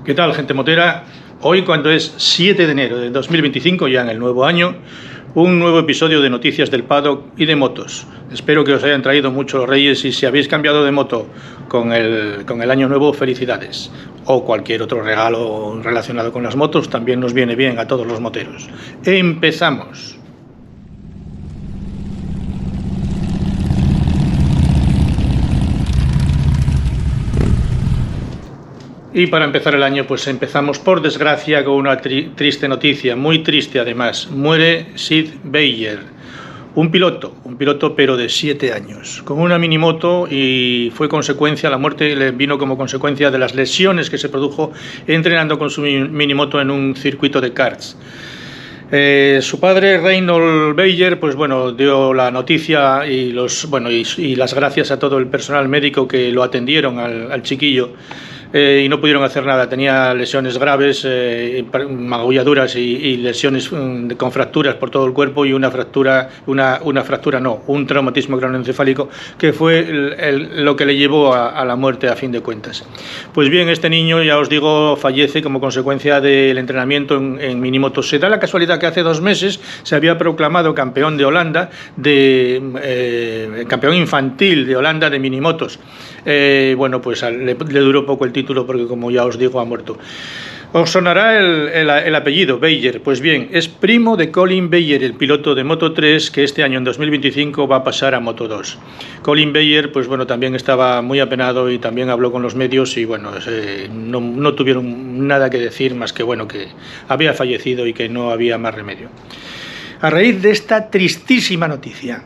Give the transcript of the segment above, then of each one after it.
¿Qué tal, gente motera? Hoy, cuando es 7 de enero de 2025, ya en el nuevo año, un nuevo episodio de Noticias del Paddock y de motos. Espero que os hayan traído mucho los Reyes, y si habéis cambiado de moto con el año nuevo, felicidades. O cualquier otro regalo relacionado con las motos también nos viene bien a todos los moteros. ¡Empezamos! Y para empezar el año, pues empezamos, por desgracia, con una triste noticia, muy triste además. Muere Sid Beier, un piloto pero de 7 años, con una minimoto, y la muerte le vino como consecuencia de las lesiones que se produjo entrenando con su minimoto en un circuito de karts. Su padre, Reinhold Beier, pues bueno, dio la noticia y las gracias a todo el personal médico que lo atendieron al chiquillo. Y no pudieron hacer nada. Tenía lesiones graves, magulladuras y lesiones con fracturas por todo el cuerpo, y un traumatismo craneoencefálico, que fue lo que le llevó a la muerte a fin de cuentas. Pues bien, este niño, ya os digo, fallece como consecuencia del entrenamiento en minimotos. Se da la casualidad que hace 2 meses se había proclamado campeón de Holanda, campeón infantil de Holanda de minimotos. Pues le duró poco el título, porque, como ya os digo, ha muerto. Os sonará el apellido Beier. Pues bien, es primo de Colin Beier, el piloto de Moto 3, que este año, en 2025, va a pasar a Moto 2. Colin Beier, pues bueno, también estaba muy apenado y también habló con los medios, y bueno, no tuvieron nada que decir más que, bueno, que había fallecido y que no había más remedio. A raíz de esta tristísima noticia,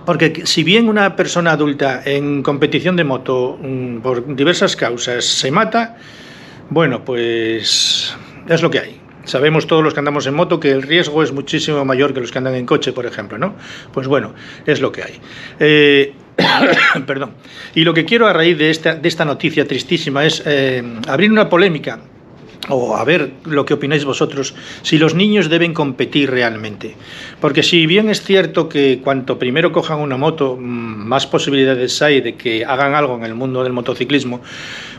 porque si bien una persona adulta en competición de moto, por diversas causas, se mata, bueno, pues es lo que hay. Sabemos todos los que andamos en moto que el riesgo es muchísimo mayor que los que andan en coche, por ejemplo, ¿no? Pues bueno, es lo que hay. Perdón. Y lo que quiero, a raíz de esta noticia tristísima, es abrir una polémica, o a ver lo que opináis vosotros, si los niños deben competir realmente. Porque si bien es cierto que cuanto primero cojan una moto, más posibilidades hay de que hagan algo en el mundo del motociclismo,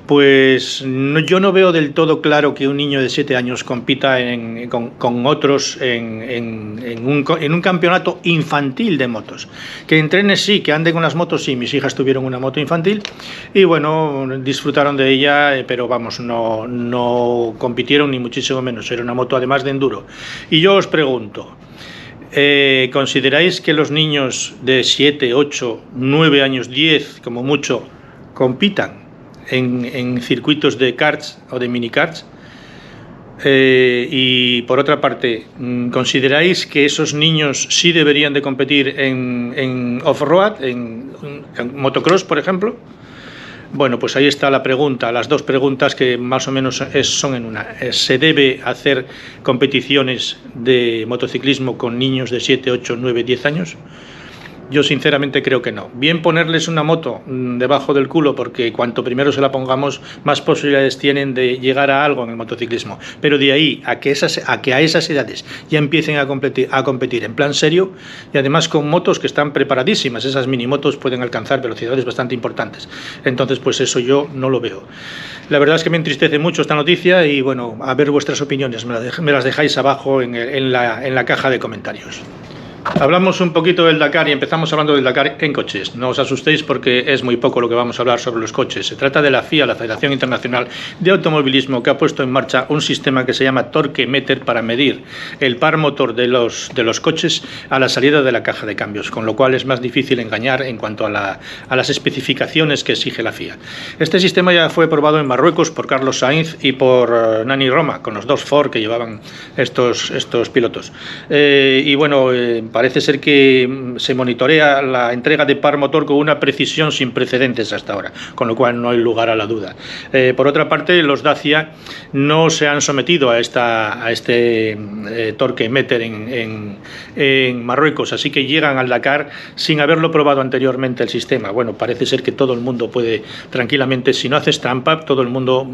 pues yo no veo del todo claro que un niño de 7 años compita con otros en un campeonato infantil de motos. Que entrene, sí, que ande con las motos, sí. Mis hijas tuvieron una moto infantil y bueno, disfrutaron de ella, pero vamos, no compitieron ni muchísimo menos. Era una moto además de enduro. Y yo os pregunto, ¿consideráis que los niños de 7, 8, 9 años, 10 como mucho, compitan en circuitos de karts o de minikarts? Y por otra parte, ¿consideráis que esos niños sí deberían de competir en off-road, en motocross, por ejemplo? Bueno, pues ahí está la pregunta, las dos preguntas, que más o menos son en una. ¿Se debe hacer competiciones de motociclismo con niños de 7, 8, 9, 10 años? Yo sinceramente creo que no. Bien ponerles una moto debajo del culo, porque cuanto primero se la pongamos, más posibilidades tienen de llegar a algo en el motociclismo. Pero de ahí a que a esas edades ya empiecen a competir en plan serio, y además con motos que están preparadísimas. Esas minimotos pueden alcanzar velocidades bastante importantes. Entonces, pues eso yo no lo veo. La verdad es que me entristece mucho esta noticia, y bueno, a ver vuestras opiniones. Me las dejáis abajo en la caja de comentarios. Hablamos un poquito del Dakar, y empezamos hablando del Dakar en coches. No os asustéis, porque es muy poco lo que vamos a hablar sobre los coches. Se trata de la FIA, la Federación Internacional de Automovilismo, que ha puesto en marcha un sistema que se llama Torque Meter, para medir el par motor de los coches a la salida de la caja de cambios, con lo cual es más difícil engañar en cuanto a las especificaciones que exige la FIA. Este sistema ya fue probado en Marruecos por Carlos Sainz y por Nani Roma, con los 2 Ford que llevaban estos pilotos. Y bueno, parece ser que se monitorea la entrega de par motor con una precisión sin precedentes hasta ahora, con lo cual no hay lugar a la duda. Por otra parte, los Dacia no se han sometido a este Torque Meter en Marruecos, así que llegan al Dakar sin haberlo probado anteriormente el sistema. Bueno, parece ser que todo el mundo puede tranquilamente, si no haces trampa, todo el mundo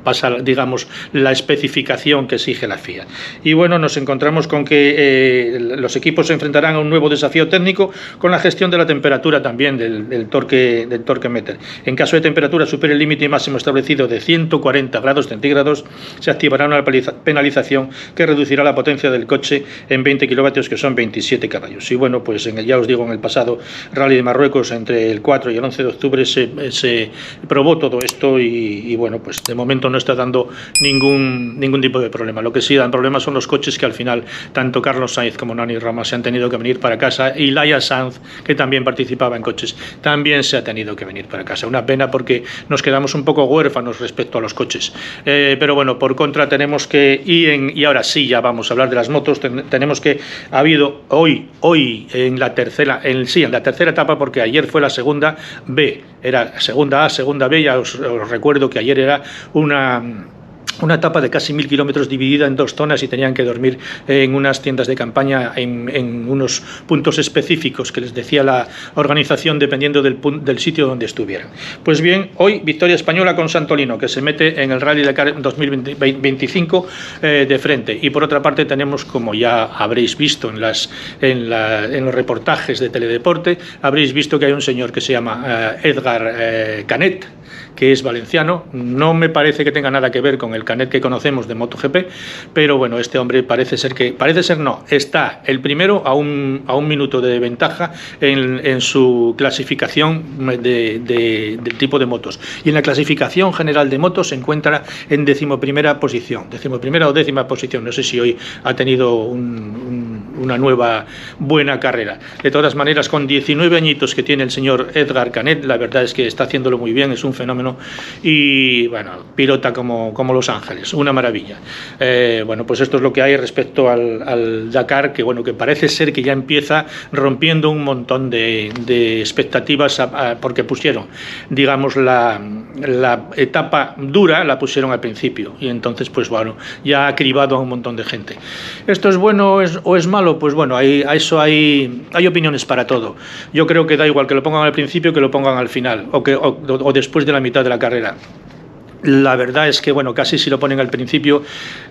pasa, digamos, la especificación que exige la FIA. Y bueno, nos encontramos con que los equipos se enfrentan enfrentarán a un nuevo desafío técnico con la gestión de la temperatura también del torque meter. En caso de temperatura supere el límite máximo establecido de 140 grados centígrados, se activará una penalización que reducirá la potencia del coche en 20 kilovatios, que son 27 caballos. Y bueno, pues ya os digo, en el pasado Rally de Marruecos, entre el 4 y el 11 de octubre, se probó todo esto y bueno, pues de momento no está dando ningún tipo de problema. Lo que sí dan problemas son los coches, que al final tanto Carlos Sainz como Nani Rama se han tenido que venir para casa, y Laia Sanz, que también participaba en coches, también se ha tenido que venir para casa. Una pena, porque nos quedamos un poco huérfanos respecto a los coches. Pero bueno, por contra tenemos que, y ahora sí ya vamos a hablar de las motos, tenemos que ha habido hoy en la tercera etapa, porque ayer fue la segunda B, era segunda A, segunda B, ya os recuerdo que ayer era una etapa de casi 1000 kilómetros dividida en 2 zonas, y tenían que dormir en unas tiendas de campaña en unos puntos específicos que les decía la organización, dependiendo del sitio donde estuvieran. Pues bien, hoy victoria española con Santolino, que se mete en el Rally Dakar 2025 de frente. Y por otra parte tenemos, como ya habréis visto en los reportajes de Teledeporte, habréis visto que hay un señor que se llama Edgar Canet, que es valenciano. No me parece que tenga nada que ver con el Canet que conocemos de MotoGP, pero bueno, este hombre está el primero a un minuto de ventaja en su clasificación del tipo de motos, y en la clasificación general de motos se encuentra en decimoprimera o décima posición. No sé si hoy ha tenido una nueva buena carrera. De todas maneras, con 19 añitos que tiene el señor Edgar Canet, la verdad es que está haciéndolo muy bien, es un fenómeno, y bueno, pilota como Los Ángeles, una maravilla. Bueno, pues esto es lo que hay respecto al Dakar, que bueno, que parece ser que ya empieza rompiendo un montón de expectativas, porque pusieron, digamos, la etapa dura la pusieron al principio, y entonces pues bueno, ya ha cribado a un montón de gente. ¿Esto es bueno o es malo? Pues bueno, hay opiniones para todo. Yo creo que da igual que lo pongan al principio que lo pongan al final, o después de la mitad de la carrera. La verdad es que, bueno, casi si lo ponen al principio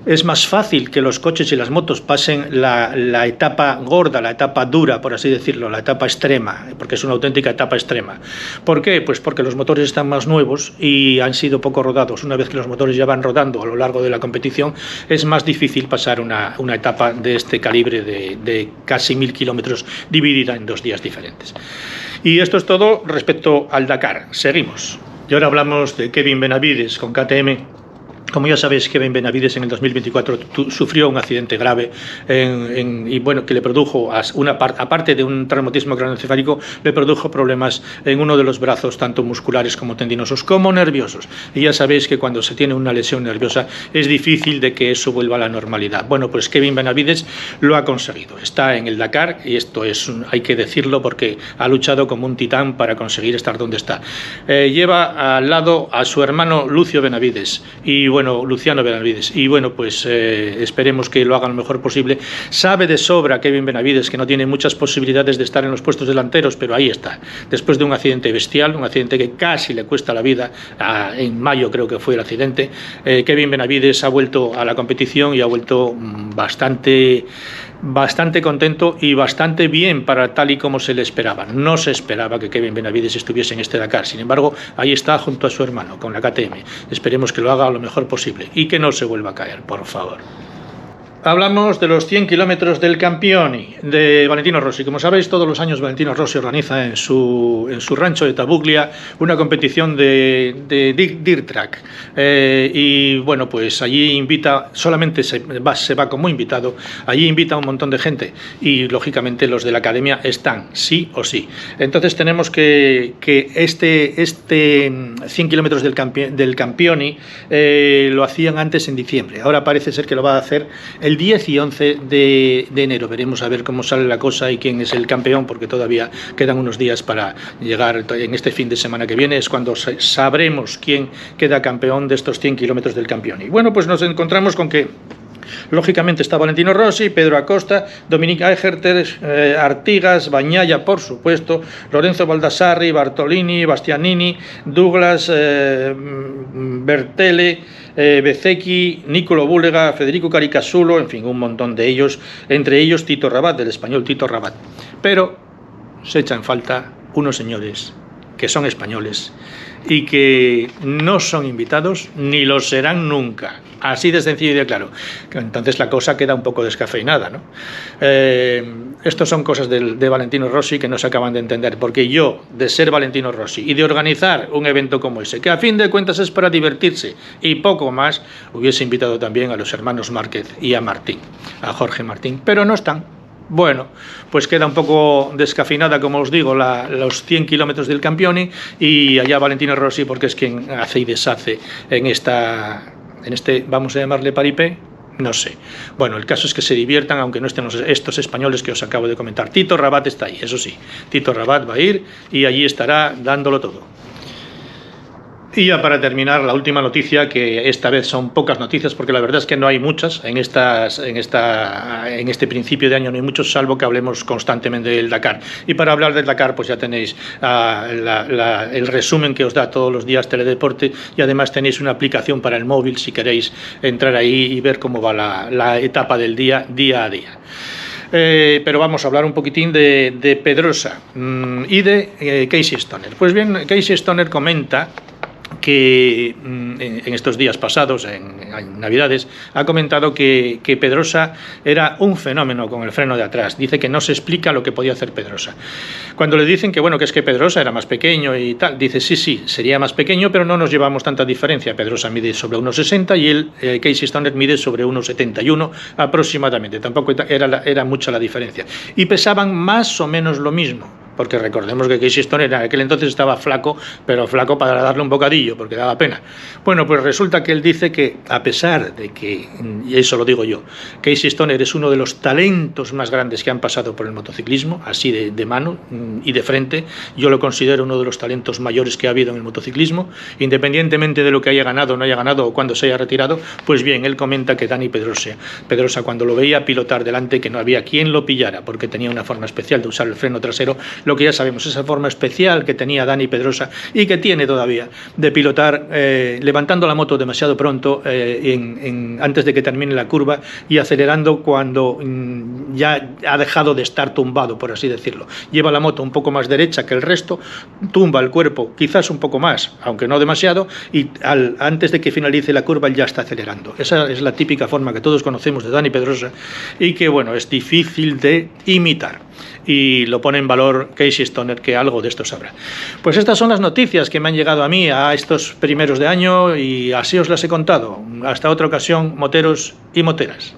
es más fácil que los coches y las motos pasen la etapa gorda, la etapa dura, por así decirlo, la etapa extrema, porque es una auténtica etapa extrema. ¿Por qué? Pues porque los motores están más nuevos y han sido poco rodados. Una vez que los motores ya van rodando a lo largo de la competición, es más difícil pasar una etapa de este calibre de casi 1000 kilómetros dividida en 2 días diferentes. Y esto es todo respecto al Dakar. Seguimos. Y ahora hablamos de Kevin Benavides con KTM. Como ya sabéis, Kevin Benavides en el 2024 sufrió un accidente grave y bueno, que le produjo, aparte de un traumatismo craneoencefálico, le produjo problemas en uno de los brazos, tanto musculares como tendinosos como nerviosos. Y ya sabéis que cuando se tiene una lesión nerviosa es difícil de que eso vuelva a la normalidad. Bueno, pues Kevin Benavides lo ha conseguido. Está en el Dakar, y esto hay que decirlo, porque ha luchado como un titán para conseguir estar donde está. Lleva al lado a su hermano Luciano Benavides, y bueno, pues esperemos que lo hagan lo mejor posible. Sabe de sobra Kevin Benavides que no tiene muchas posibilidades de estar en los puestos delanteros, pero ahí está. Después de un accidente bestial, un accidente que casi le cuesta la vida, en mayo creo que fue el accidente, Kevin Benavides ha vuelto a la competición y ha vuelto bastante contento y bastante bien para tal y como se le esperaba. No se esperaba que Kevin Benavides estuviese en este Dakar. Sin embargo, ahí está junto a su hermano, con la KTM. Esperemos que lo haga lo mejor posible y que no se vuelva a caer, por favor. Hablamos de los 100 kilómetros del Campioni de Valentino Rossi. Como sabéis, todos los años Valentino Rossi organiza en su rancho de Tabuglia una competición de dirt track. Y bueno, pues allí invita, solamente se va como invitado, allí invita a un montón de gente y lógicamente los de la academia están, sí o sí. Entonces tenemos que este 100 kilómetros del Campioni lo hacían antes en diciembre. Ahora parece ser que lo va a hacer el 10 y 11 de enero. Veremos a ver cómo sale la cosa y quién es el campeón, porque todavía quedan unos días para llegar. En este fin de semana que viene es cuando sabremos quién queda campeón de estos 100 kilómetros del Campioni. Bueno, pues nos encontramos con que Lógicamente está Valentino Rossi, Pedro Acosta, Dominique Egerter, Artigas, Bagnaia, por supuesto, Lorenzo Baldassarri, Bartolini, Bastianini, Douglas, Bertele, Bezzecchi, Nicolo Búlega, Federico Caricasulo, en fin, un montón de ellos, entre ellos Tito Rabat, del español Tito Rabat. Pero se echan falta unos señores que son españoles y que no son invitados ni lo serán nunca. Así de sencillo y de claro. Entonces la cosa queda un poco descafeinada, ¿no? Estos son cosas de Valentino Rossi que no se acaban de entender, porque yo, de ser Valentino Rossi y de organizar un evento como ese, que a fin de cuentas es para divertirse y poco más, hubiese invitado también a los hermanos Márquez y a Martín, a Jorge Martín, pero no están. Bueno, pues queda un poco descafeinada, como os digo, los 100 kilómetros del Campione, y allá Valentino Rossi, porque es quien hace y deshace en este, vamos a llamarle paripé, no sé. Bueno, el caso es que se diviertan, aunque no estén estos españoles que os acabo de comentar. Tito Rabat está ahí, eso sí. Tito Rabat va a ir y allí estará dándolo todo. Y ya para terminar, la última noticia, que esta vez son pocas noticias, porque la verdad es que no hay muchas, en este principio de año no hay muchos, salvo que hablemos constantemente del Dakar. Y para hablar del Dakar, pues ya tenéis el resumen que os da todos los días Teledeporte, y además tenéis una aplicación para el móvil si queréis entrar ahí y ver cómo va la etapa del día a día. Pero vamos a hablar un poquitín de Pedrosa y de Casey Stoner. Pues bien, Casey Stoner comenta que en estos días pasados, en Navidades, ha comentado que Pedrosa era un fenómeno con el freno de atrás. Dice que no se explica lo que podía hacer Pedrosa. Cuando le dicen que bueno, que es que Pedrosa era más pequeño y tal, dice sí, sería más pequeño, pero no nos llevamos tanta diferencia. Pedrosa mide sobre 1,60 y él, Casey Stoner, mide sobre 1,71 aproximadamente. Tampoco era mucha la diferencia. Y pesaban más o menos lo mismo, porque recordemos que Casey Stoner en aquel entonces estaba flaco, pero flaco para darle un bocadillo, porque daba pena. Bueno, pues resulta que él dice que, a pesar de que, y eso lo digo yo, Casey Stoner es uno de los talentos más grandes que han pasado por el motociclismo, así de mano y de frente. Yo lo considero uno de los talentos mayores que ha habido en el motociclismo, independientemente de lo que haya ganado o no haya ganado, o cuando se haya retirado. Pues bien, él comenta que Dani Pedrosa, cuando lo veía pilotar delante, que no había quien lo pillara, porque tenía una forma especial de usar el freno trasero, lo que ya sabemos, esa forma especial que tenía Dani Pedrosa y que tiene todavía, de pilotar levantando la moto demasiado pronto antes de que termine la curva, y acelerando cuando ya ha dejado de estar tumbado, por así decirlo. Lleva la moto un poco más derecha que el resto, tumba el cuerpo quizás un poco más, aunque no demasiado, y antes de que finalice la curva él ya está acelerando. Esa es la típica forma que todos conocemos de Dani Pedrosa y que, bueno, es difícil de imitar. Y lo pone en valor Casey Stoner, que algo de esto sabrá. Pues estas son las noticias que me han llegado a mí a estos primeros de año, y así os las he contado. Hasta otra ocasión, moteros y moteras.